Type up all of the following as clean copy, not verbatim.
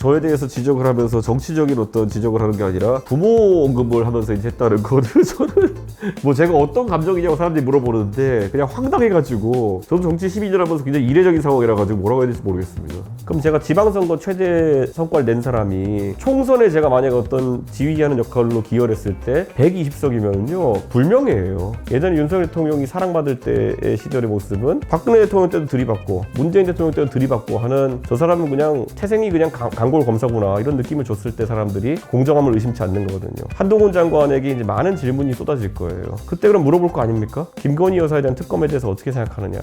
저에 대해서 지적을 하면서 정치적인 어떤 지적을 하는 게 아니라 부모 언급을 하면서 이제 했다는 거를 저는 뭐 제가 어떤 감정이냐고 사람들이 물어보는데 그냥 황당해가지고 저도 정치 12년 하면서 굉장히 이례적인 상황이라 가지고 뭐라고 해야 될지 모르겠습니다. 그럼 제가 지방선거 최대 성과를 낸 사람이 총선에 제가 만약 어떤 지휘하는 역할로 기여를 했을 때 120석이면요 불명예예요. 예전에 윤석열 대통령이 사랑받을 때의 시절의 모습은 박근혜 대통령 때도 들이받고 문재인 대통령 때도 들이받고 하는 저 사람은 그냥 태생이 그냥 강골 검사구나 이런 느낌을 줬을 때 사람들이 공정함을 의심치 않는 거거든요. 한동훈 장관에게 이제 많은 질문이 쏟아질 거예요. 그때 그럼 물어볼 거 아닙니까? 김건희 여사에 대한 특검에 대해서 어떻게 생각하느냐.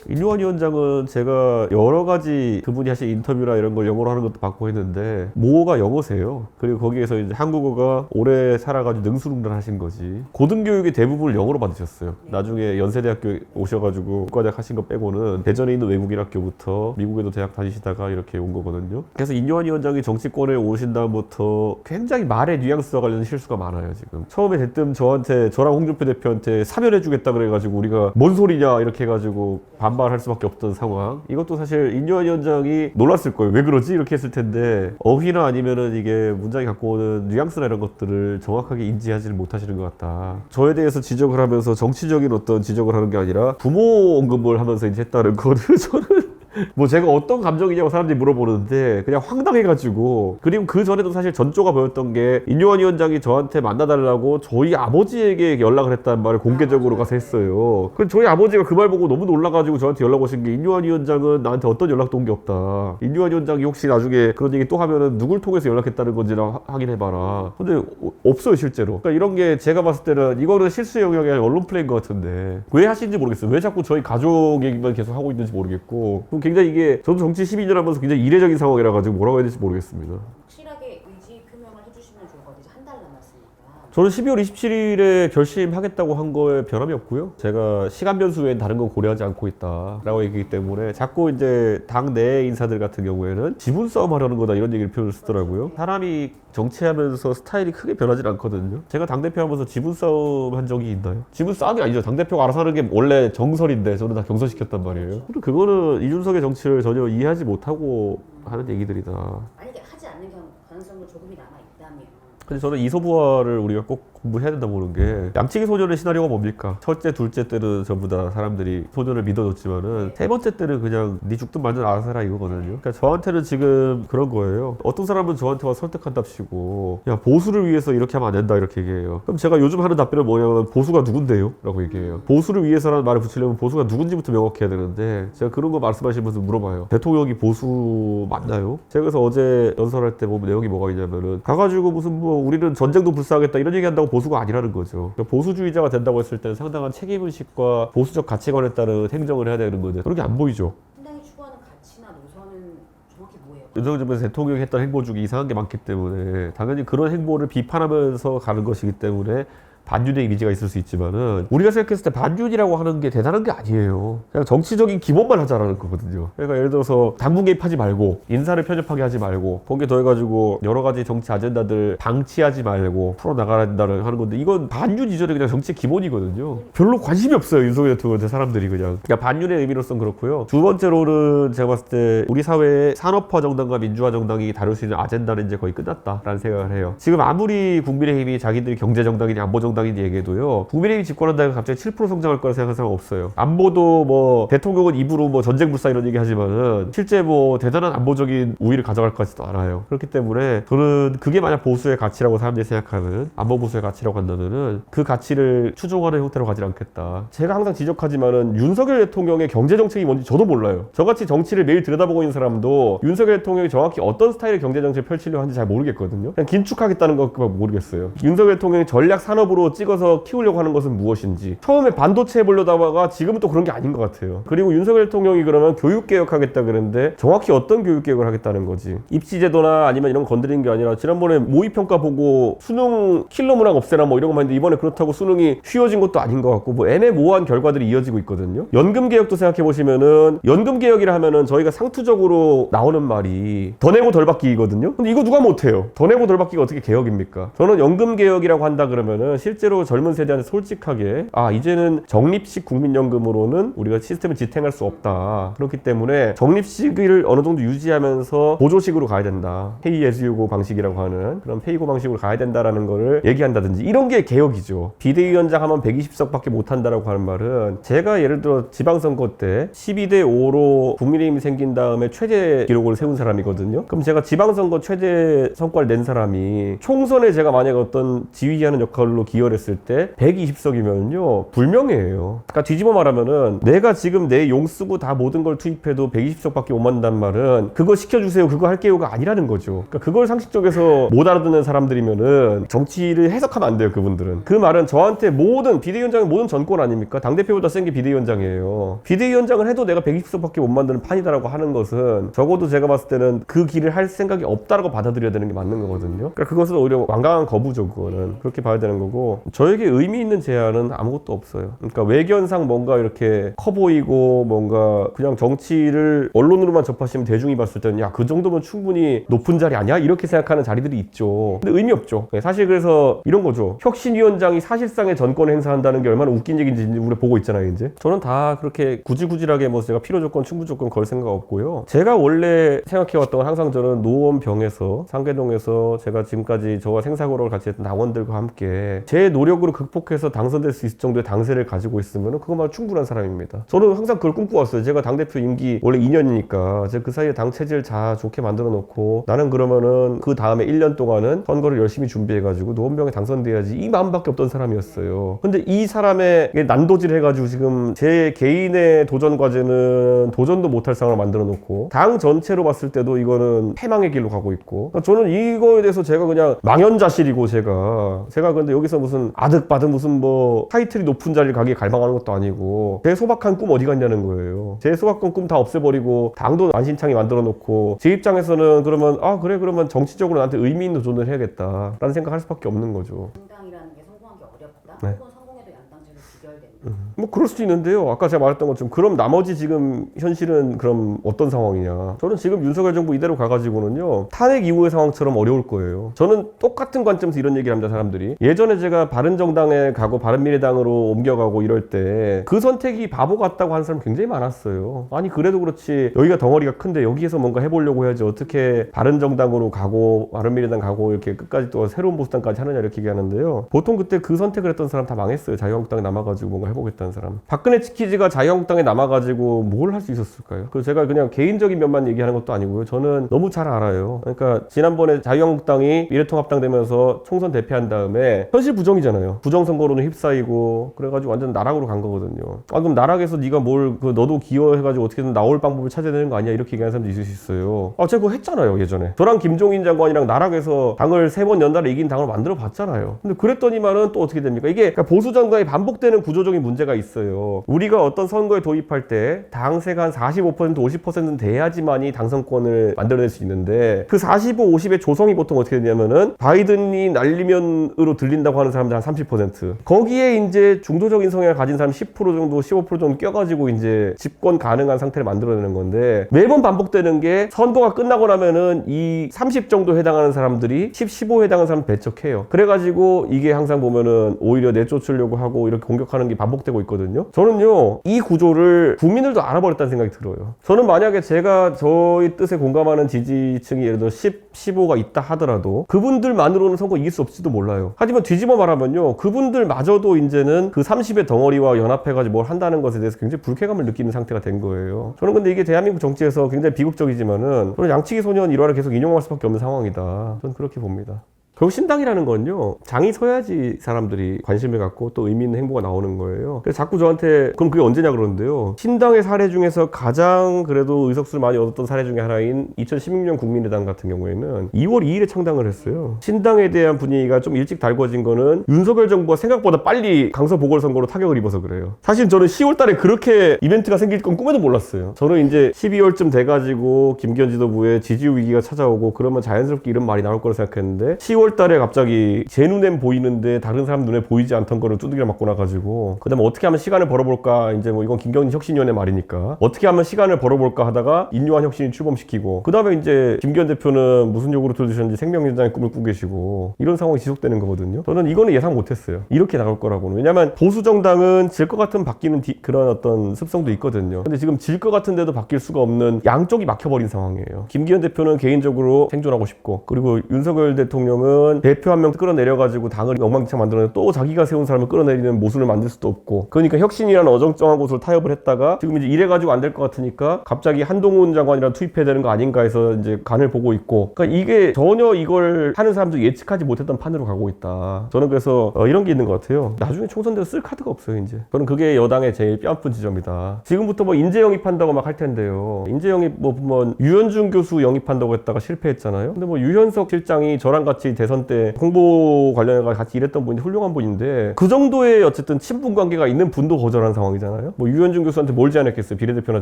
인류원 위원장은 제가 여러 가지 그분이 하신 인터뷰나 이런 걸 영어로 하는 것도 받고 했는데 모어가 영어세요. 그리고 거기에서 이제 한국어가 오래 살아가지고 능수능란하신 거지. 고등교육의 대부분을 영어로 받으셨어요. 나중에 연세대학교 오셔가지고 국가대학 하신 거 빼고는 대전에 있는 외국인 학교부터 미국에도 대학 다니시다가 이렇게 온 거거든요. 그래서 인류원 위원장이 정치권에 오신 다음부터 굉장히 말의 뉘앙스와 관련된 실수가 많아요. 지금 처음에 대뜸 저랑 홍준표 대표한테 사면해주겠다 그래가지고 우리가 뭔 소리냐 이렇게 해가지고 반발할 수밖에 없던 상황. 이것도 사실 인류원 위원장이 놀랐을 거예요. 왜 그러지? 이렇게 했을 텐데 어휘나 아니면은 이게 문장이 갖고 오는 뉘앙스나 이런 것들을 정확하게 인지하지를 못하시는 것 같다. 저에 대해서 지적을 하면서 정치적인 어떤 지적을 하는 게 아니라 부모 언급을 하면서 이제 했다는 거를 저는 뭐 제가 어떤 감정이냐고 사람들이 물어보는데 그냥 황당해가지고. 그리고 그 전에도 사실 전조가 보였던 게 인류원 위원장이 저한테 만나달라고 저희 아버지에게 연락을 했다는 말을 공개적으로 가서 했어요. 그래서 저희 아버지가 그 말 보고 너무 놀라가지고 저한테 연락 오신 게 인류원 위원장은 나한테 어떤 연락도 온 게 없다. 인류원 위원장이 혹시 나중에 그런 얘기 또 하면은 누굴 통해서 연락했다는 건지나 확인해봐라. 근데 없어요 실제로. 그러니까 이런 게 제가 봤을 때는 이거는 실수 영역이 아니라 언론 플레이인 것 같은데 왜 하시는지 모르겠어요. 왜 자꾸 저희 가족 얘기만 계속 하고 있는지 모르겠고. 굉장히 이게 저도 정치 12년 하면서 굉장히 이례적인 상황이라 가지고 뭐라고 해야 될지 모르겠습니다. 확실하게 의지 표명을 해주시면 좋을 것 같아요. 한 달 남았으니까. 저는 12월 27일에 결심하겠다고 한 거에 변함이 없고요. 제가 시간 변수 외엔 다른 건 고려하지 않고 있다라고 얘기하기 때문에 자꾸 이제 당 내 인사들 같은 경우에는 지분 싸움 하려는 거다 이런 얘기를 표현을 쓰더라고요. 사람이 정치하면서 스타일이 크게 변하지 않거든요. 제가 당대표 하면서 지분 싸움 한 적이 있나요? 지분 싸움이 아니죠. 당대표가 알아서 하는 게 원래 정설인데 저는 다 경선시켰단 말이에요. 그거는 이준석의 정치를 전혀 이해하지 못하고 하는 얘기들이다. 만약에 하지 않는 가능성도 조금이 남아있다면 근데 저는 이소부화를 우리가 꼭 공부해야 된다 보는 게 양치기 소년의 시나리오가 뭡니까? 첫째, 둘째 때는 전부 다 사람들이 소년을 믿어줬지만은 세 번째 때는 그냥 네 죽든 말든 알아서 해라 이거거든요. 그러니까 저한테는 지금 그런 거예요. 어떤 사람은 저한테 와 설득한답시고 야 보수를 위해서 이렇게 하면 안 된다 이렇게 얘기해요. 그럼 제가 요즘 하는 답변은 뭐냐면 보수가 누군데요? 라고 얘기해요. 보수를 위해서라는 말을 붙이려면 보수가 누군지부터 명확해야 되는데 제가 그런 거 말씀하시는 분들 물어봐요. 대통령이 보수 맞나요? 제가 그래서 어제 연설할 때 보면 내용이 뭐가 있냐면은 가가지고 무슨 뭐 우리는 전쟁도 불사하겠다 이런 얘기한다고 보수가 아니라는 거죠. 그러니까 보수주의자가 된다고 했을 때는 상당한 책임의식과 보수적 가치관에 따른 행정을 해야 되는 건데 그런 게 안 보이죠. 상당히 추구하는 가치나 노선은 정확히 뭐예요? 윤석열 정부에서 대통령이 했던 행보 중에 이상한 게 많기 때문에 당연히 그런 행보를 비판하면서 가는 것이기 때문에 반윤의 이미지가 있을 수 있지만은 우리가 생각했을 때 반윤이라고 하는 게 대단한 게 아니에요. 그냥 정치적인 기본만 하자라는 거거든요. 그러니까 예를 들어서 당분 개입하지 말고 인사를 편협하게 하지 말고 거기에 더해가지고 여러 가지 정치 아젠다들 방치하지 말고 풀어나가야 된다는 하는 건데 이건 반윤 이전에 그냥 정치 기본이거든요. 별로 관심이 없어요. 윤석열 대통령한테 사람들이 그냥. 그러니까 반윤의 의미로서는 그렇고요. 두 번째로는 제가 봤을 때 우리 사회의 산업화 정당과 민주화 정당이 다룰 수 있는 아젠다는 이제 거의 끝났다라는 생각을 해요. 지금 아무리 국민의힘이 자기들이 경제 정당이냐 안보 정당 당인 얘기해도요. 국민의힘이 집권한다고 갑자기 7% 성장할 거라 생각하는 사람 없어요. 안보도 뭐 대통령은 입으로 뭐 전쟁 불사 이런 얘기 하지만은 실제 뭐 대단한 안보적인 우위를 가져갈 것 같지도 않아요. 그렇기 때문에 저는 그게 만약 보수의 가치라고 사람들이 생각하는 안보 보수의 가치라고 한다면은 그 가치를 추종하는 형태로 가지 않겠다. 제가 항상 지적하지만은 윤석열 대통령의 경제 정책이 뭔지 저도 몰라요. 저같이 정치를 매일 들여다보고 있는 사람도 윤석열 대통령이 정확히 어떤 스타일의 경제 정책을 펼치려고 하는지 잘 모르겠거든요. 그냥 긴축하겠다는 것만 모르겠어요. 윤석열 대통령이 전략 산업으로 찍어서 키우려고 하는 것은 무엇인지 처음에 반도체 해보려다가 지금은 또 그런 게 아닌 것 같아요. 그리고 윤석열 대통령이 그러면 교육개혁하겠다 그랬는데 정확히 어떤 교육개혁을 하겠다는 거지. 입시제도나 아니면 이런 거 건드리는 게 아니라 지난번에 모의평가 보고 수능 킬러 문항 없애나 뭐 이런 것만 했는데 이번에 그렇다고 수능이 쉬워진 것도 아닌 것 같고 뭐 애매모호한 결과들이 이어지고 있거든요. 연금개혁도 생각해보시면은 연금개혁이라 하면은 저희가 상투적으로 나오는 말이 더 내고 덜 받기거든요. 근데 이거 누가 못해요. 더 내고 덜 받기가 어떻게 개혁입니까? 저는 연금개혁이라고 한다 그러면은 실제로 젊은 세대한테 솔직하게 이제는 적립식 국민연금으로는 우리가 시스템을 지탱할 수 없다. 그렇기 때문에 적립식을 어느 정도 유지하면서 보조식으로 가야 된다. 페이 애즈 유고 방식이라고 하는 그런 페이고 방식으로 가야 된다라는 거를 얘기한다든지 이런 게 개혁이죠. 비대위원장 하면 120석밖에 못 한다라고 하는 말은 제가 예를 들어 지방선거 때 12대 5로 국민의힘이 생긴 다음에 최대 기록을 세운 사람이거든요. 그럼 제가 지방선거 최대 성과를 낸 사람이 총선에 제가 만약에 어떤 지휘하는 역할로 기여를 했을 때 120석이면요 불명예예요. 그러니까 뒤집어 말하면은 내가 지금 내 용 쓰고 다 모든 걸 투입해도 120석밖에 못 만든다는 말은 그거 시켜주세요 그거 할게요가 아니라는 거죠. 그러니까 그걸 상식적에서 못 알아듣는 사람들이면은 정치를 해석하면 안 돼요. 그분들은 그 말은 저한테 모든 비대위원장의 모든 전권 아닙니까? 당대표보다 센 게 비대위원장이에요. 비대위원장을 해도 내가 120석밖에 못 만드는 판이다라고 하는 것은 적어도 제가 봤을 때는 그 길을 할 생각이 없다라고 받아들여야 되는 게 맞는 거거든요. 그러니까 그것은 오히려 완강한 거부죠. 그거는 그렇게 봐야 되는 거고 저에게 의미 있는 제안은 아무것도 없어요. 그러니까 외견상 뭔가 이렇게 커 보이고 뭔가 그냥 정치를 언론으로만 접하시면 대중이 봤을 때는 야 그 정도면 충분히 높은 자리 아니야? 이렇게 생각하는 자리들이 있죠. 근데 의미 없죠. 사실 그래서 이런 거죠. 혁신위원장이 사실상의 전권을 행사한다는 게 얼마나 웃긴 얘기인지 우리 보고 있잖아요. 이제 저는 다 그렇게 구질구질하게 뭐 제가 필요 조건, 충분 조건 걸 생각 없고요. 제가 원래 생각해왔던 건 항상 저는 노원병에서 상계동에서 제가 지금까지 저와 생사고를 같이 했던 당원들과 함께 제 노력으로 극복해서 당선될 수 있을 정도의 당세를 가지고 있으면 그것만 충분한 사람입니다. 저는 항상 그걸 꿈꿔왔어요. 제가 당대표 임기 원래 2년이니까 제가 그 사이에 당 체질 다 좋게 만들어 놓고 나는 그러면은 그 다음에 1년 동안은 선거를 열심히 준비해가지고 노원병에 당선돼야지 이 마음밖에 없던 사람이었어요. 근데 이 사람의 난도질 해가지고 지금 제 개인의 도전 과제는 도전도 못할 상황을 만들어 놓고 당 전체로 봤을 때도 이거는 패망의 길로 가고 있고 저는 이거에 대해서 제가 그냥 망연자실이고 제가 근데 여기서 무슨 아득바득 무슨 뭐 타이틀이 높은 자리를 가기에 갈망하는 것도 아니고 제 소박한 꿈 어디 갔냐는 거예요. 제 소박한 꿈 다 없애버리고 당도 만신창이 만들어 놓고 제 입장에서는 그러면 그래 그러면 정치적으로 나한테 의미 있는 도전을 해야겠다 라는 생각할 수밖에 없는 거죠. 정당이라는 게 성공하기 어렵다. 네. 혹은 성공해도 양당제로 귀결된다. 뭐 그럴 수도 있는데요. 아까 제가 말했던 것처럼 그럼 나머지 지금 현실은 그럼 어떤 상황이냐. 저는 지금 윤석열 정부 이대로 가가지고는요 탄핵 이후의 상황처럼 어려울 거예요. 저는 똑같은 관점에서 이런 얘기를 합니다. 사람들이 예전에 제가 바른정당에 가고 바른미래당으로 옮겨가고 이럴 때 그 선택이 바보 같다고 하는 사람 굉장히 많았어요. 아니 그래도 그렇지 여기가 덩어리가 큰데 여기에서 뭔가 해보려고 해야지 어떻게 바른정당으로 가고 바른미래당 가고 이렇게 끝까지 또 새로운 보수당까지 하느냐 이렇게 얘기하는데요. 보통 그때 그 선택을 했던 사람 다 망했어요. 자유한국당에 남아가지고 뭔가 해보겠다는 사람. 박근혜 치키즈가 자유한국당에 남아가지고 뭘 할 수 있었을까요? 그 제가 그냥 개인적인 면만 얘기하는 것도 아니고요. 저는 너무 잘 알아요. 그러니까 지난번에 자유한국당이 미래통합당 되면서 총선 대패한 다음에 현실 부정이잖아요. 부정선거로는 휩싸이고 그래가지고 완전 나락으로 간 거거든요. 그럼 나락에서 네가 뭘 너도 기여해가지고 어떻게든 나올 방법을 찾아야 되는 거 아니야? 이렇게 얘기하는 사람도 있을 수 있어요. 제가 그거 했잖아요. 예전에 저랑 김종인 장관이랑 나락에서 당을 3번 연달아 이긴 당을 만들어 봤잖아요. 근데 그랬더니만은 또 어떻게 됩니까? 이게 그러니까 보수 정당이 반복되는 구조적인 문제가 있어요. 우리가 어떤 선거에 도입할 때 당세가 한 45% 50%는 돼야지만이 당선권을 만들어낼 수 있는데 그 45, 50의 조성이 보통 어떻게 되냐면은 바이든이 날리면으로 들린다고 하는 사람들 한 30% 거기에 이제 중도적인 성향을 가진 사람 10% 정도 15% 정도 껴가지고 이제 집권 가능한 상태를 만들어내는 건데 매번 반복되는 게 선거가 끝나고 나면은 이 30 정도 해당하는 사람들이 10, 15 해당하는 사람 배척해요. 그래가지고 이게 항상 보면은 오히려 내쫓으려고 하고 이렇게 공격하는 게 반복되고 있거든요. 저는요 이 구조를 국민들도 알아버렸다는 생각이 들어요. 저는 만약에 제가 저희 뜻에 공감하는 지지층이 예를 들어 10, 15가 있다 하더라도 그분들만으로는 선거 이길 수 없을지도 몰라요. 하지만 뒤집어 말하면요 그분들마저도 이제는 그 30의 덩어리와 연합해가지고 뭘 한다는 것에 대해서 굉장히 불쾌감을 느끼는 상태가 된 거예요. 저는 근데 이게 대한민국 정치에서 굉장히 비극적이지만은 저는 양치기 소년 일화를 계속 인용할 수밖에 없는 상황이다. 저는 그렇게 봅니다. 결국 신당이라는 건요 장이 서야지 사람들이 관심을 갖고 또 의미 있는 행보가 나오는 거예요. 그래서 자꾸 저한테 그럼 그게 언제냐 그러는데요. 신당의 사례 중에서 가장 그래도 의석수를 많이 얻었던 사례 중에 하나인 2016년 국민의당 같은 경우에는 2월 2일에 창당을 했어요. 신당에 대한 분위기가 좀 일찍 달궈진 거는 윤석열 정부가 생각보다 빨리 강서 보궐선거로 타격을 입어서 그래요. 사실 저는 10월 달에 그렇게 이벤트가 생길 건 꿈에도 몰랐어요. 저는 이제 12월쯤 돼가지고 김기현 지도부의 지지율 위기가 찾아오고 그러면 자연스럽게 이런 말이 나올 거라 생각했는데 10월 10월 달에 갑자기 제 눈엔 보이는데 다른 사람 눈에 보이지 않던 거를 두들겨 맞고 나가지고 그다음에 어떻게 하면 시간을 벌어볼까 이제 뭐 이건 김경진 혁신위원회 말이니까 어떻게 하면 시간을 벌어볼까 하다가 인류한 혁신이 출범시키고 그다음에 이제 김기현 대표는 무슨 요구르트를 드셨는지 생명연장의 꿈을 꾸고 계시고 이런 상황이 지속되는 거거든요. 저는 이거는 예상 못했어요. 이렇게 나갈 거라고는. 왜냐면 보수 정당은 질 것 같으면 바뀌는 그런 어떤 습성도 있거든요. 근데 지금 질 것 같은데도 바뀔 수가 없는 양쪽이 막혀버린 상황이에요. 김기현 대표는 개인적으로 생존하고 싶고 그리고 윤석열 대통령은 대표 한 명 끌어내려가지고 당을 엉망진창 만들어내고 또 자기가 세운 사람을 끌어내리는 모순을 만들 수도 없고 그러니까 혁신이라는 어정쩡한 곳으로 타협을 했다가 지금 이제 이래가지고 안 될 것 같으니까 갑자기 한동훈 장관이랑 투입해야 되는 거 아닌가 해서 이제 간을 보고 있고 그러니까 이게 전혀 이걸 하는 사람도 예측하지 못했던 판으로 가고 있다. 저는 그래서 이런 게 있는 것 같아요. 나중에 총선 때도 쓸 카드가 없어요 이제. 저는 그게 여당의 제일 뼈아픈 지점이다. 지금부터 뭐 인재 영입한다고 막 할 텐데요. 인재 영입 뭐 유현준 교수 영입한다고 했다가 실패했잖아요. 근데 뭐 유현석 실장이 저랑 같이 대선 때 홍보 관련해서 같이 일했던 분이 훌륭한 분인데 그 정도의 어쨌든 친분 관계가 있는 분도 거절한 상황이잖아요. 뭐 유현준 교수한테 뭘 제안했겠어요? 비례대표나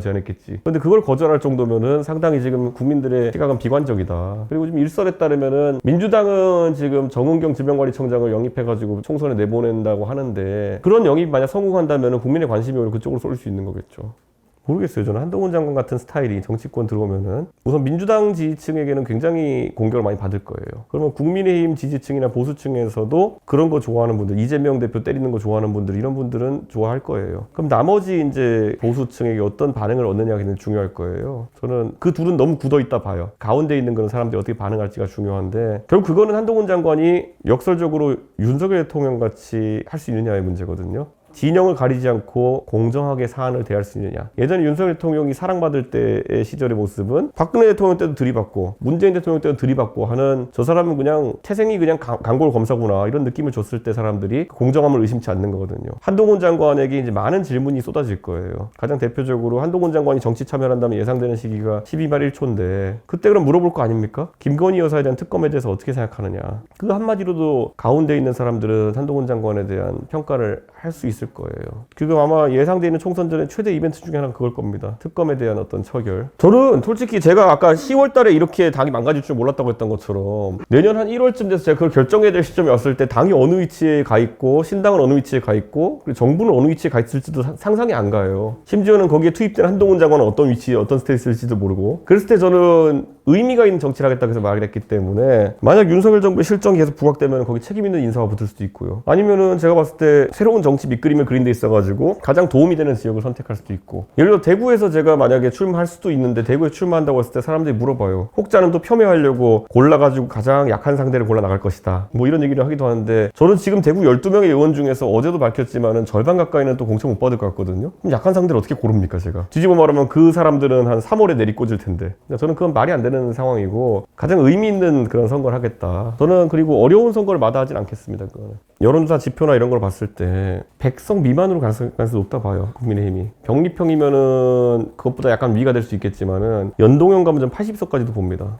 제안했겠지. 근데 그걸 거절할 정도면은 상당히 지금 국민들의 시각은 비관적이다. 그리고 지금 일설에 따르면은 민주당은 지금 정은경 질병관리청장을 영입해가지고 총선에 내보낸다고 하는데 그런 영입 만약 성공한다면은 국민의 관심이 오히려 그쪽으로 쏠릴 수 있는 거겠죠. 모르겠어요. 저는 한동훈 장관 같은 스타일이 정치권 들어오면은 우선 민주당 지지층에게는 굉장히 공격을 많이 받을 거예요. 그러면 국민의힘 지지층이나 보수층에서도 그런 거 좋아하는 분들, 이재명 대표 때리는 거 좋아하는 분들, 이런 분들은 좋아할 거예요. 그럼 나머지 이제 보수층에게 어떤 반응을 얻느냐가 굉장히 중요할 거예요. 저는 그 둘은 너무 굳어 있다 봐요. 가운데 있는 그런 사람들이 어떻게 반응할지가 중요한데 결국 그거는 한동훈 장관이 역설적으로 윤석열 대통령 같이 할 수 있느냐의 문제거든요. 진영을 가리지 않고 공정하게 사안을 대할 수 있느냐. 예전에 윤석열 대통령이 사랑받을 때의 시절의 모습은 박근혜 대통령 때도 들이받고 문재인 대통령 때도 들이받고 하는 저 사람은 그냥 태생이 그냥 강골 검사구나 이런 느낌을 줬을 때 사람들이 공정함을 의심치 않는 거거든요. 한동훈 장관에게 이제 많은 질문이 쏟아질 거예요. 가장 대표적으로 한동훈 장관이 정치 참여한다면 예상되는 시기가 12말 1초인데 그때 그럼 물어볼 거 아닙니까? 김건희 여사에 대한 특검에 대해서 어떻게 생각하느냐. 그 한마디로도 가운데 있는 사람들은 한동훈 장관에 대한 평가를 할 수 있을 거예요. 그거 아마 예상되는 총선 전에 최대 이벤트 중에 하나가 그걸 겁니다. 특검에 대한 어떤 처결. 저는 솔직히 제가 아까 10월 달에 이렇게 당이 망가질 줄 몰랐다고 했던 것처럼 내년 한 1월쯤 돼서 제가 그걸 결정해야 될 시점이 왔을 때 당이 어느 위치에 가 있고 신당은 어느 위치에 가 있고 그리고 정부는 어느 위치에 가 있을지도 상상이 안 가요. 심지어는 거기에 투입된 한동훈 장관은 어떤 위치에 어떤 스테이스일지도 모르고 그랬을 때 저는 의미가 있는 정치를 하겠다고 해서 말을 했기 때문에 만약 윤석열 정부의 실정이 계속 부각되면 거기 책임 있는 인사가 붙을 수도 있고요. 아니면은 제가 봤을 때 새로운 정치 밑그림을 그린 데 있어가지고 가장 도움이 되는 지역을 선택할 수도 있고 예를 들어 대구에서 제가 만약에 출마할 수도 있는데 대구에 출마한다고 했을 때 사람들이 물어봐요. 혹자는 또 폄훼하려고 골라가지고 가장 약한 상대를 골라 나갈 것이다. 뭐 이런 얘기를 하기도 하는데 저는 지금 대구 12명의 의원 중에서 어제도 밝혔지만은 절반 가까이는 또 공천 못 받을 것 같거든요. 그럼 약한 상대를 어떻게 고릅니까 제가? 뒤집어 말하면 그 사람들은 한 3월에 내리꽂을 텐데 저는 그건 말이 안 되는 상황이고 가장 의미 있는 그런 선거를 하겠다. 저는 그리고 어려운 선거를 마다하진 않겠습니다. 그거는. 여론조사 지표나 이런 걸 봤을 때 100석 미만으로 가능성이 높다 봐요. 국민의힘이. 병립형이면은 그것보다 약간 위가 될 수 있겠지만은 연동형 가면 좀 80석까지도 봅니다.